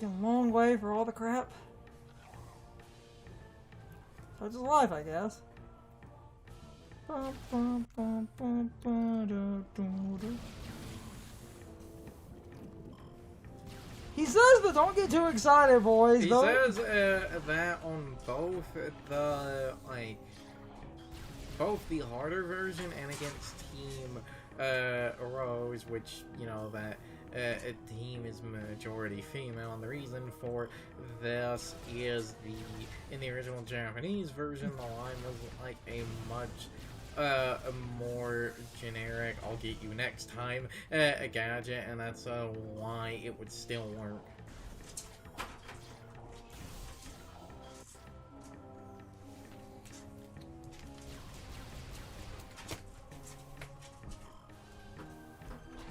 freaking long way for all the crap. Such is life, I guess. He says, but don't get too excited, boys. He says that on both both the harder version and against Team Rose, which, you know, that a team is majority female, and the reason for this is in the original Japanese version, the line was like a much more generic, I'll get you next time, a gadget, and that's why it would still work.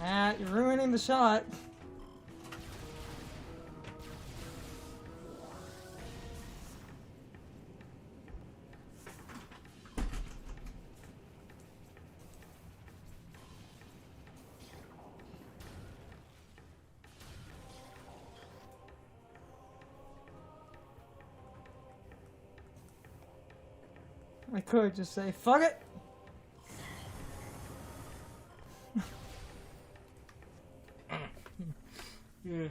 Ah, you're ruining the shot. I could just say, fuck it! Yeah.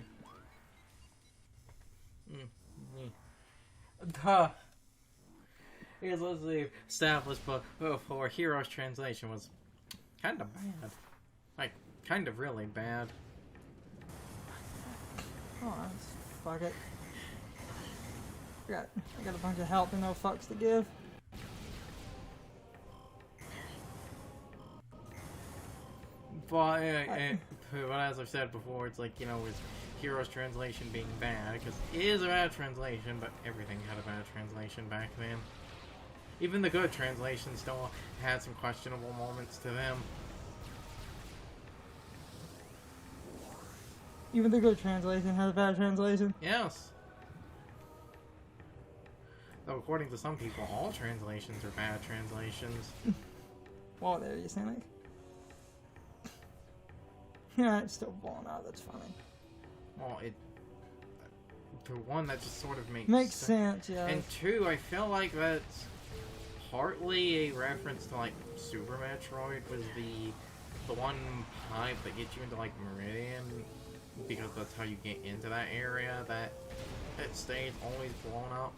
Here's, let's see, established before Hero's translation was kind of bad. Like, kind of really bad. Oh, fuck it. I got a bunch of health and no fucks to give. But as I've said before, it's like, you know, with Hero's translation being bad, because it is a bad translation, but everything had a bad translation back then. Even the good translations still had some questionable moments to them. Even the good translation has a bad translation? Yes. Though according to some people, all translations are bad translations. Whoa there, you cynic. Yeah, it's still blown out, that's funny. Well, for one, that just sort of makes sense, yeah. And two, I feel like that's partly a reference to, like, Super Metroid was the one pipe that gets you into, like, Meridian, because that's how you get into that area, that stays always blown up.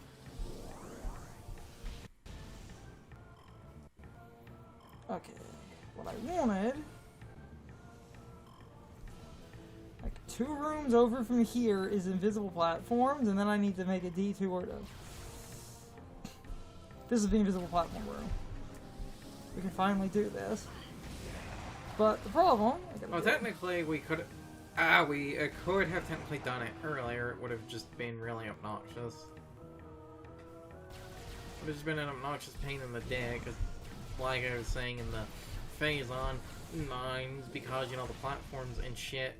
Okay, what I wanted... Like, 2 rooms over from here is invisible platforms, and then I need to make a detour to... This is the invisible platform room. We can finally do this. But the problem... Well, technically, we could... we could have technically done it earlier. It would have just been really obnoxious. It would have just been an obnoxious pain in the dick, because, like I was saying in the Phase-On mines, because, you know, the platforms and shit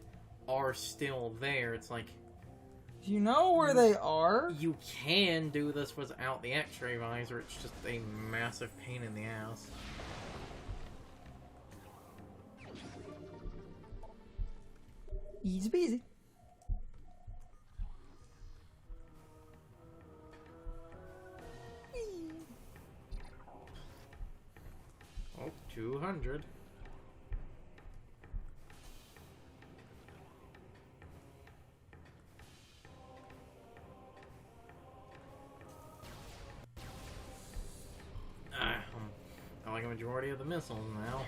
are still there. It's like, do you know where they are? You can do this without the X-ray visor. It's just a massive pain in the ass. Easy peasy. Oh, 200. I like a majority of the missiles now.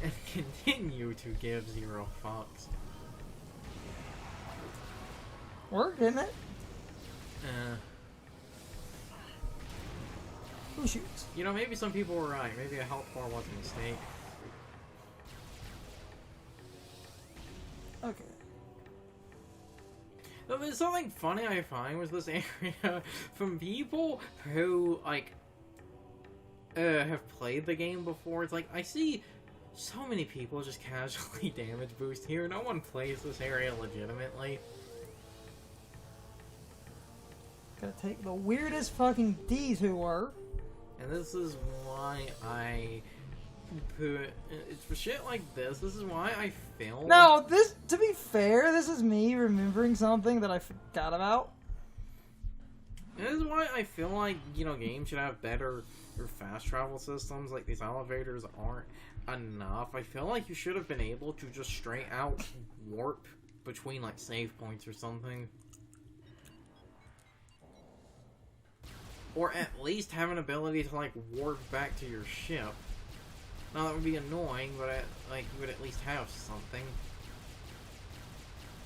And continue to give 0 fucks. Worked, didn't it? Who shoots? You know, maybe some people were right. Maybe a health bar was a mistake. Okay. Though there's something funny I find with this area from people who, like, have played the game before. It's like, I see so many people just casually damage boost here. No one plays this area legitimately. Gotta take the weirdest fucking detour. And this is why I It's for shit like this. This is why I feel. Now, this, to be fair, this is me remembering something that I forgot about. This is why I feel like, you know, games should have better or fast travel systems. Like, these elevators aren't enough. I feel like you should have been able to just straight out warp between, like, save points or something. Or at least have an ability to, like, warp back to your ship. Now, that would be annoying, but, like, you would at least have something.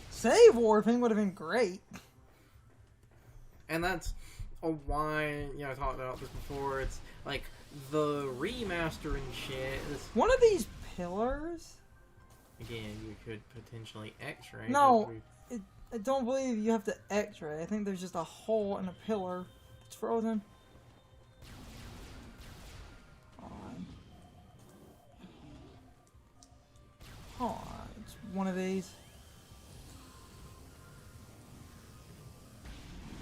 Save warping would have been great. And that's why, you know, I talked about this before. It's, like, the remaster and shit is... One of these pillars? Again, you could potentially X-ray. No, I don't believe you have to X-ray. I think there's just a hole in a pillar that's frozen. Hold on. It's one of these.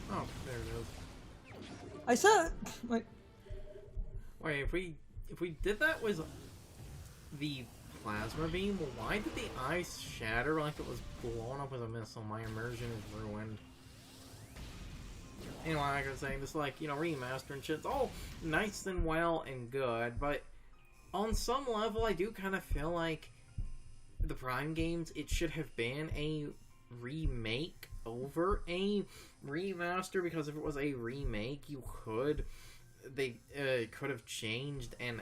Oh, there it is. I said, like... Wait, if we did that with the plasma beam, why did the ice shatter like it was blown up with a missile? My immersion is ruined. Anyway, like I was saying, this, like, you know, remaster and shit's all nice and well and good, but on some level, I do kind of feel like the Prime games, it should have been a remake over a remaster, because if it was a remake, they could have changed and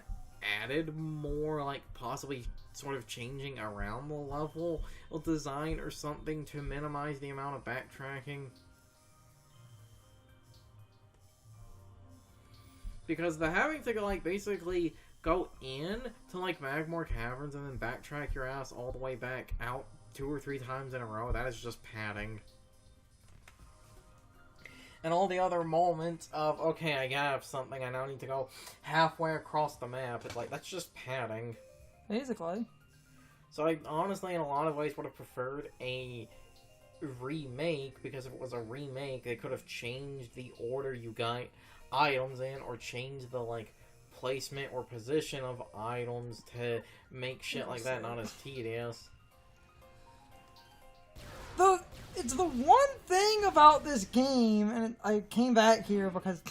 added more, like possibly sort of changing around the level of design or something to minimize the amount of backtracking. Because the having to, like, basically go in to, like, Magmore Caverns and then backtrack your ass all the way back out 2 or 3 times in a row, that is just padding. And all the other moments of, okay, I have something, I now need to go halfway across the map, it's like, that's just padding. Basically. So I honestly, in a lot of ways, would have preferred a remake, because if it was a remake, they could have changed the order you got items in, or changed the, like, placement or position of items to make shit like that not as tedious. It's the one thing about this game, and I came back here because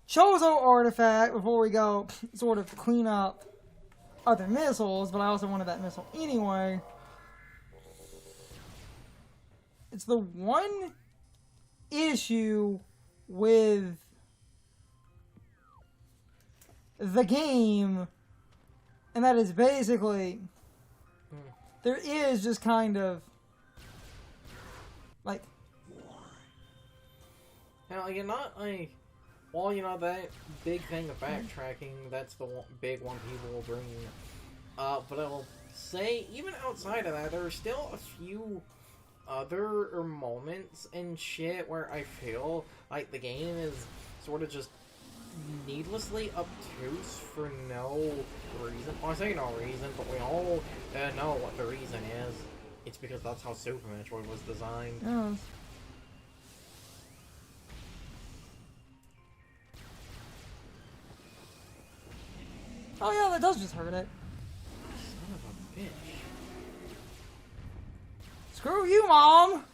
Chozo artifact before we go sort of clean up other missiles, but I also wanted that missile anyway. It's the one issue with the game, and that is basically there is just kind of like, now, you're not like, well, you know, that big thing of backtracking, that's the big one people will bring up, but I will say, even outside of that, there are still a few other moments and shit where I feel like the game is sort of just needlessly obtuse for no reason. Well, I say no reason, but we all know what the reason is. It's because that's how Super Metroid was designed. yes. Oh yeah, that does just hurt it. Son of a bitch. Screw you, Mom!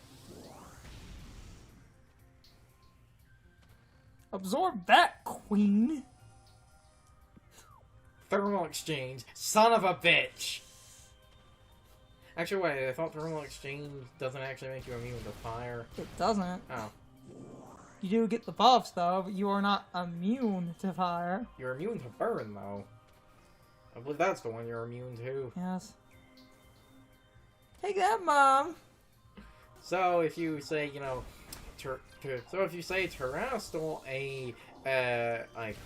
Absorb that, Queen. Thermal exchange. Son of a bitch! Actually, wait, I thought thermal exchange doesn't actually make you immune to fire. It doesn't. Oh. You do get the buffs, though, but you are not immune to fire. You're immune to burn, though. I believe that's the one you're immune to. Yes. Take that, Mom! So, if you say, you know, so if you say Terrastal like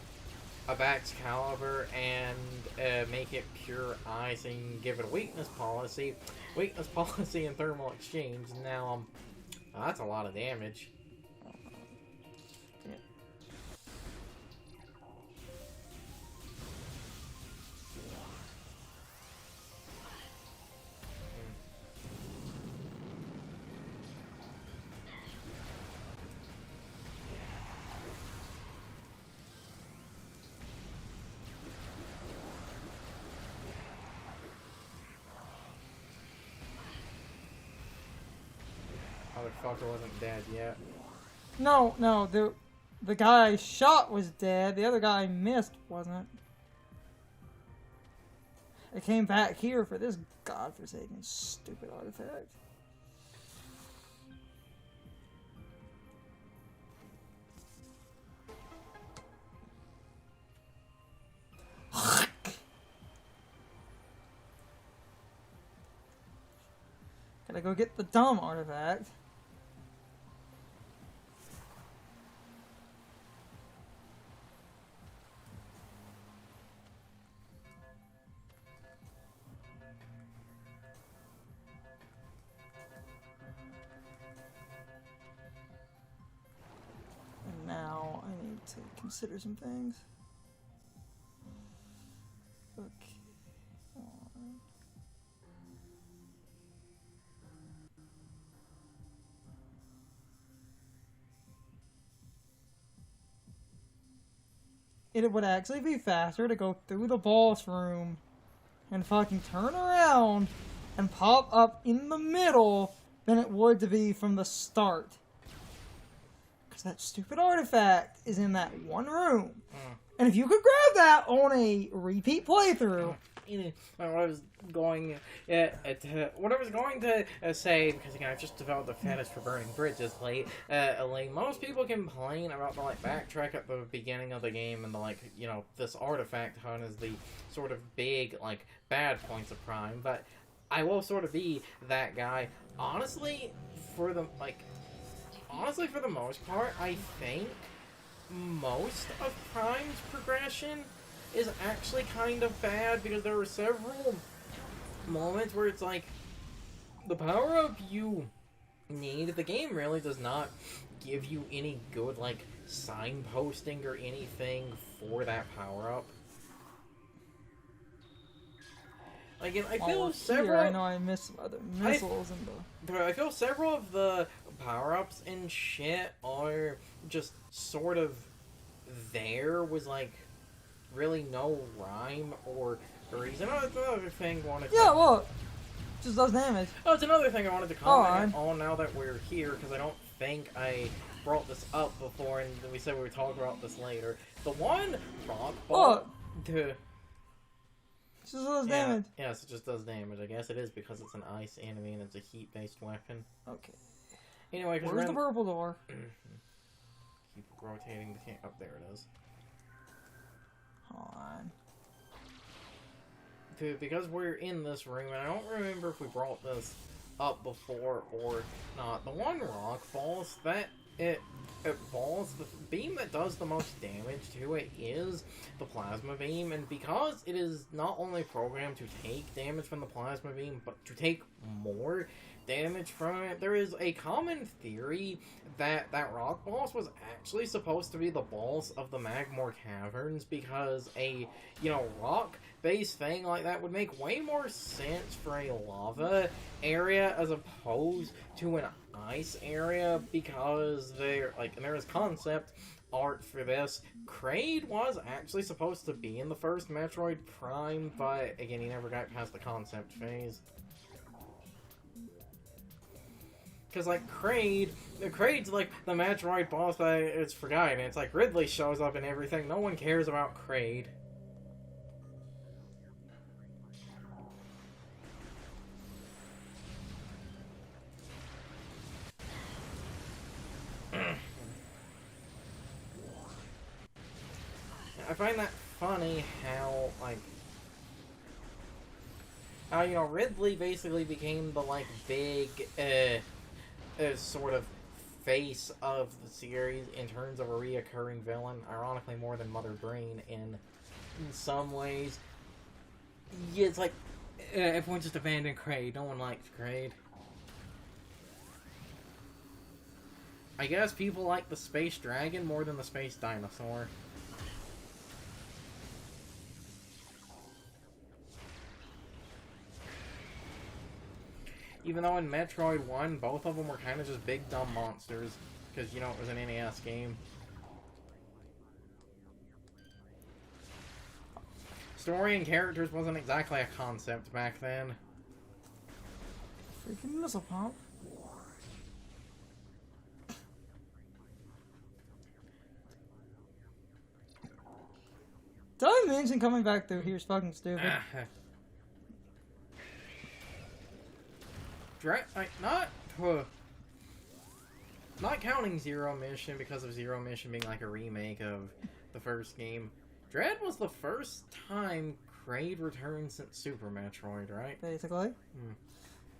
a Bax Caliber and make it pure ice and give it a weakness policy and thermal exchange, now that's a lot of damage. motherfucker wasn't dead yet. No, the guy I shot was dead. The other guy I missed wasn't. I came back here for this godforsaken stupid artifact. Gotta go get the dumb artifact. And now I need to consider some things. Okay. It would actually be faster to go through the boss room and fucking turn around and pop up in the middle than it would to be from the start. Because that stupid artifact is in that one room. And if you could grab that on a repeat playthrough... What I was going to say, because again, I've just developed a fetish for burning bridges lately. Most people complain about the backtrack at the beginning of the game and the this artifact hunt is the sort of big bad points of Prime, but I will sort of be that guy. Honestly, for the most part, I think most of Prime's progression is actually kind of bad, because there were several moments where it's the power-up you need, the game really does not give you any good, signposting or anything for that power-up. And I feel several... I know I missed some other missiles I feel several of the power-ups and shit are just sort of there with, really no rhyme or reason. Oh, it's another thing I wanted to... Yeah, well, just does damage. Oh, it's another thing I wanted to comment on now that we're here, because I don't think I brought this up before, and we said we would talk about this later. The one rock ball... It just does damage. Yes, it just does damage. I guess it is because it's an ice enemy and it's a heat-based weapon. Okay. Anyway, where's the purple door? Keep rotating the camera. Oh, there it is. Hold on. Because we're in this room, and I don't remember if we brought this up before or not. The one rock falls, it falls, the beam that does the most damage to it is the plasma beam, and because it is not only programmed to take damage from the plasma beam, but to take more damage from it, there is a common theory that that rock boss was actually supposed to be the boss of the Magmore Caverns, because a, rock-based thing like that would make way more sense for a lava area as opposed to an ice area, because there is concept art for this. Kraid was actually supposed to be in the first Metroid Prime, but again, he never got past the concept phase. Because, Kraid's the Metroid boss, but it's forgotten. It's Ridley shows up and everything. No one cares about Kraid. I find that funny how, Ridley basically became the, big, sort of face of the series in terms of a reoccurring villain, ironically more than Mother Brain in some ways. Yeah, it's everyone just abandoned Kraid. No one liked Kraid. I guess people like the Space Dragon more than the Space Dinosaur. Even though in Metroid 1, both of them were kind of just big dumb monsters, because, it was an NES game. Story and characters wasn't exactly a concept back then. Freaking missile pump. mention coming back through here is fucking stupid. Not counting Zero Mission because of Zero Mission being like a remake of the first game. Dread was the first time Kraid returned since Super Metroid, right? Basically.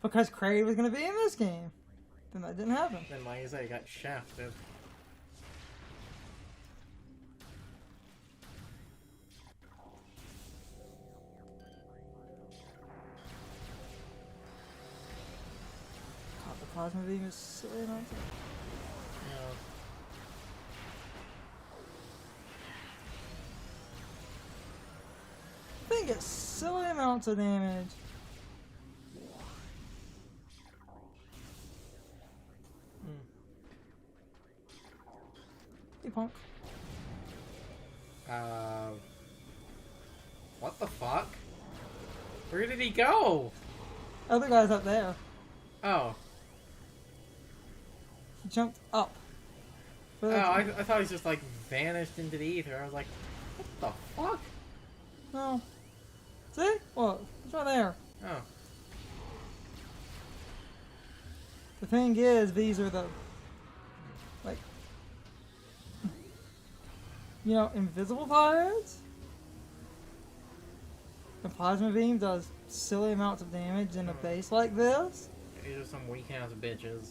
Because Kraid was going to be in this game. Then that didn't happen. Then, like I say, he got shafted. God, the plasma beam is so annoying. I think it's silly amounts of damage. Hey, punk. What the fuck? Where did he go? Other guy's up there. Oh. He jumped up. Oh, I thought he just like vanished into the ether. I was like, what the fuck? No. See? Look, it's right there. Oh. The thing is, these are the, like, you know, invisible pirates. The plasma beam does silly amounts of damage in a base like this. These are some weak ass bitches.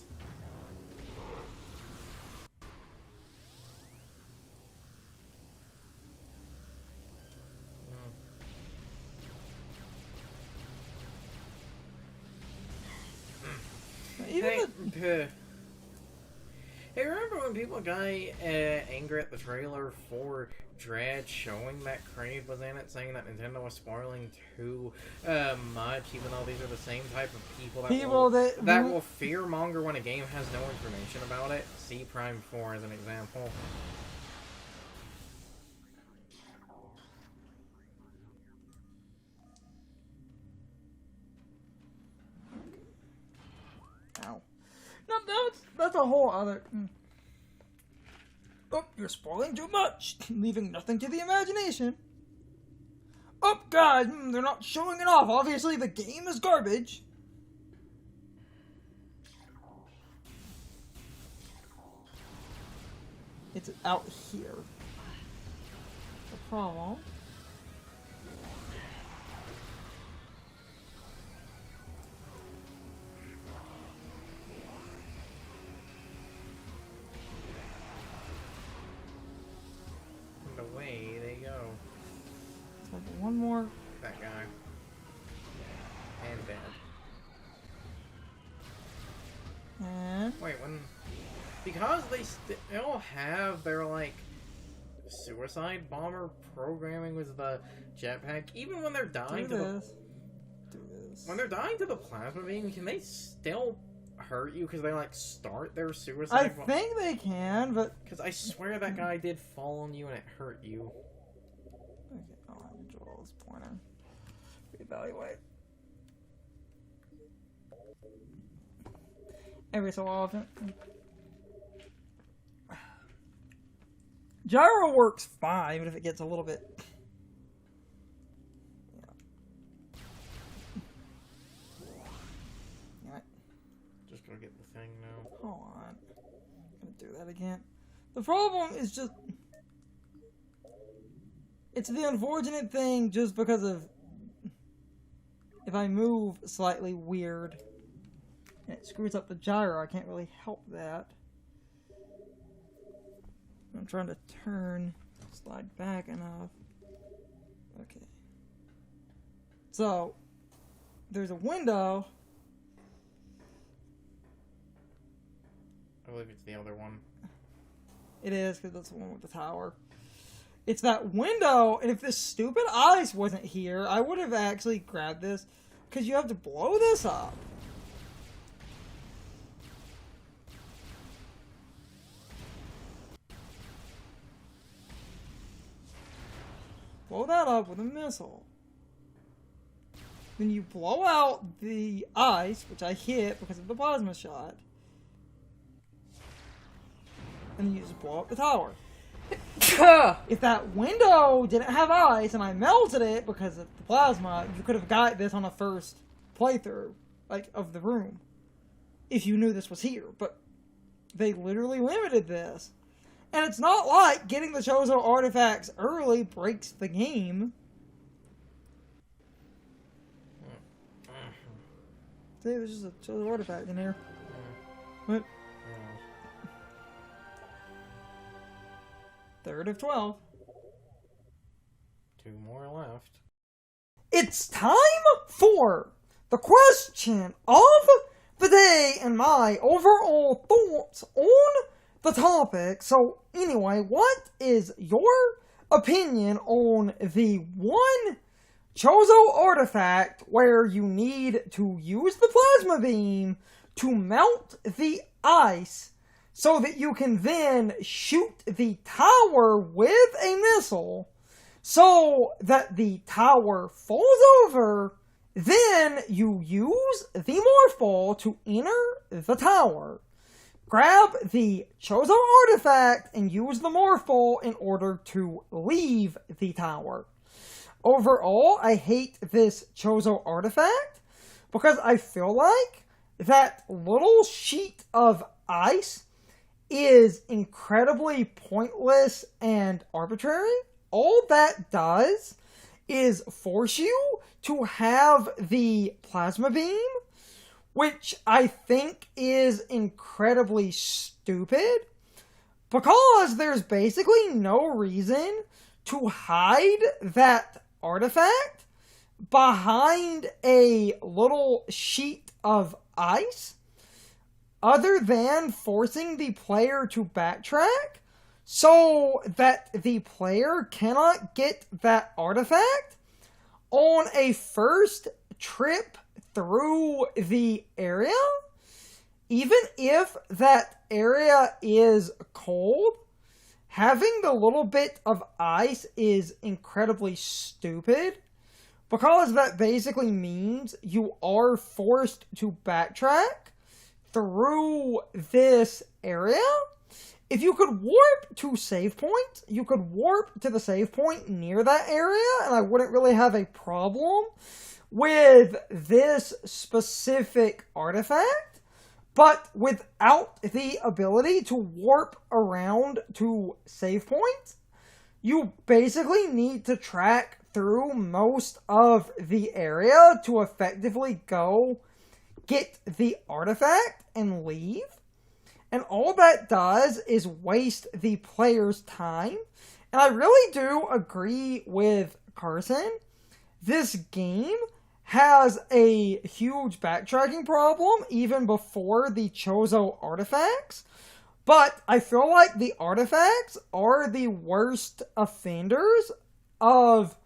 Hey, remember when people got angry at the trailer for Dread showing that Kraid was in it, saying that Nintendo was spoiling too much, even though these are the same type of people that will fearmonger when a game has no information about it? See Prime 4 as an example. Ow. No, that's a whole other... Oh, you're spoiling too much, leaving nothing to the imagination. Oh, God, they're not showing it off. Obviously, the game is garbage. It's out here. The problem... Away they go. So one more. That guy. And bad. And... Wait, when... Because they still have their, like, suicide bomber programming with the jetpack, even when they're dying when they're dying to the plasma beam, can they still hurt you because they, like, start their suicide I think they can, but... Because I swear that guy did fall on you and it hurt you. Okay, I'll have to draw this pointer. Reevaluate. Every so often. Gyro works fine, but if it gets a little bit... Gonna get the thing now. Hold on. I'm gonna do that again. The problem is just... It's the unfortunate thing just because of... If I move slightly weird, and it screws up the gyro, I can't really help that. I'm trying to turn, slide back enough. Okay. So, there's a window... I believe it's the other one. It is, because that's the one with the tower. It's that window, and if this stupid ice wasn't here, I would have actually grabbed this, because you have to blow this up. Blow that up with a missile. Then you blow out the ice, which I hit because of the plasma shot. And then you just blow up the tower. If that window didn't have ice and I melted it because of the plasma, you could have got this on a first playthrough, like, of the room. If you knew this was here. But they literally limited this. And it's not like getting the Chozo artifacts early breaks the game. See, there's just a Chozo artifact in here. What? 3rd of 12. 2 more left. It's time for the question of the day and my overall thoughts on the topic. So anyway, what is your opinion on the one Chozo artifact where you need to use the plasma beam to melt the ice so that you can then shoot the tower with a missile so that the tower falls over? Then you use the Morph Ball to enter the tower. Grab the Chozo artifact and use the Morph Ball in order to leave the tower. Overall, I hate this Chozo artifact because I feel like that little sheet of ice is incredibly pointless and arbitrary. All that does is force you to have the plasma beam, which I think is incredibly stupid because there's basically no reason to hide that artifact behind a little sheet of ice other than forcing the player to backtrack so that the player cannot get that artifact on a first trip through the area. Even if that area is cold, having the little bit of ice is incredibly stupid because that basically means you are forced to backtrack through this area. If you could warp to save points, you could warp to the save point near that area, and I wouldn't really have a problem with this specific artifact. But without the ability to warp around to save points, you basically need to track through most of the area to effectively go get the artifact and leave. And all that does is waste the player's time. And I really do agree with Carson. This game has a huge backtracking problem even before the Chozo artifacts. But I feel like the artifacts are the worst offenders of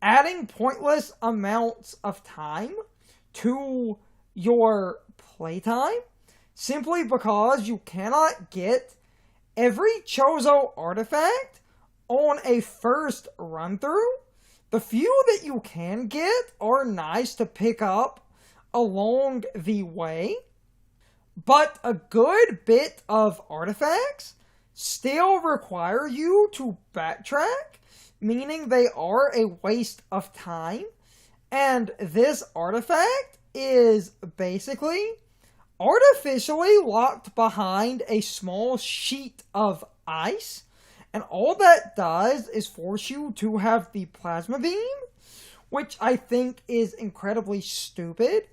adding pointless amounts of time to your playtime. Simply because you cannot get every Chozo artifact on a first run through. The few that you can get are nice to pick up along the way. But a good bit of artifacts still require you to backtrack, meaning they are a waste of time. And this artifact is basically artificially locked behind a small sheet of ice, and all that does is force you to have the plasma beam, which I think is incredibly stupid,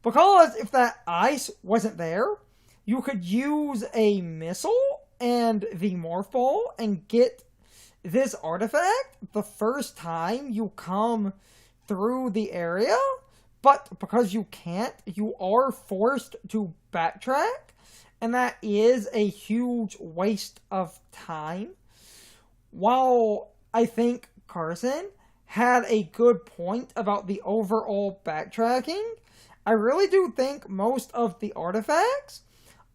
because if that ice wasn't there, you could use a missile and the Morph Ball and get this artifact the first time you come through the area. But because you can't, you are forced to backtrack, and that is a huge waste of time. While I think Carson had a good point about the overall backtracking, I really do think most of the artifacts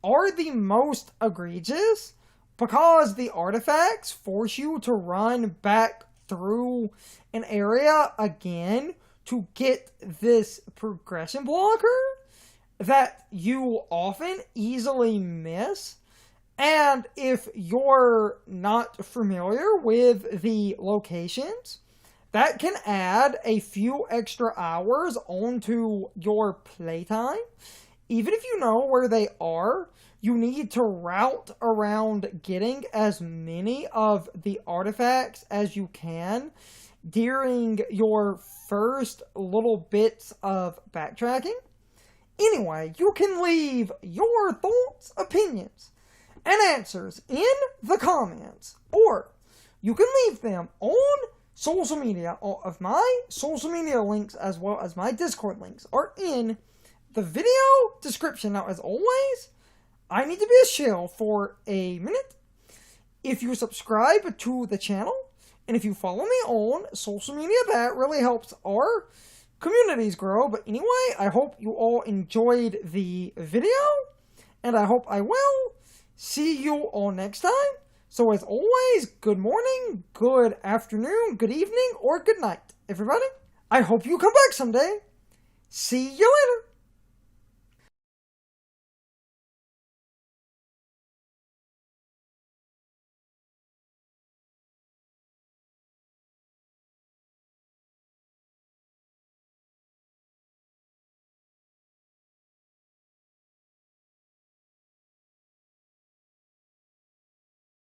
are the most egregious because the artifacts force you to run back through an area again to get this progression blocker that you often easily miss. And if you're not familiar with the locations, that can add a few extra hours onto your playtime. Even if you know where they are, you need to route around getting as many of the artifacts as you can during your first little bits of backtracking. Anyway, you can leave your thoughts, opinions, and answers in the comments, or you can leave them on social media. All of my social media links, as well as my Discord links, are in the video description. Now, as always, I need to be a shill for a minute. If you subscribe to the channel, and if you follow me on social media, that really helps our communities grow. But anyway, I hope you all enjoyed the video, and I hope I will see you all next time. So as always, good morning, good afternoon, good evening, or good night, everybody. I hope you come back someday. See you later.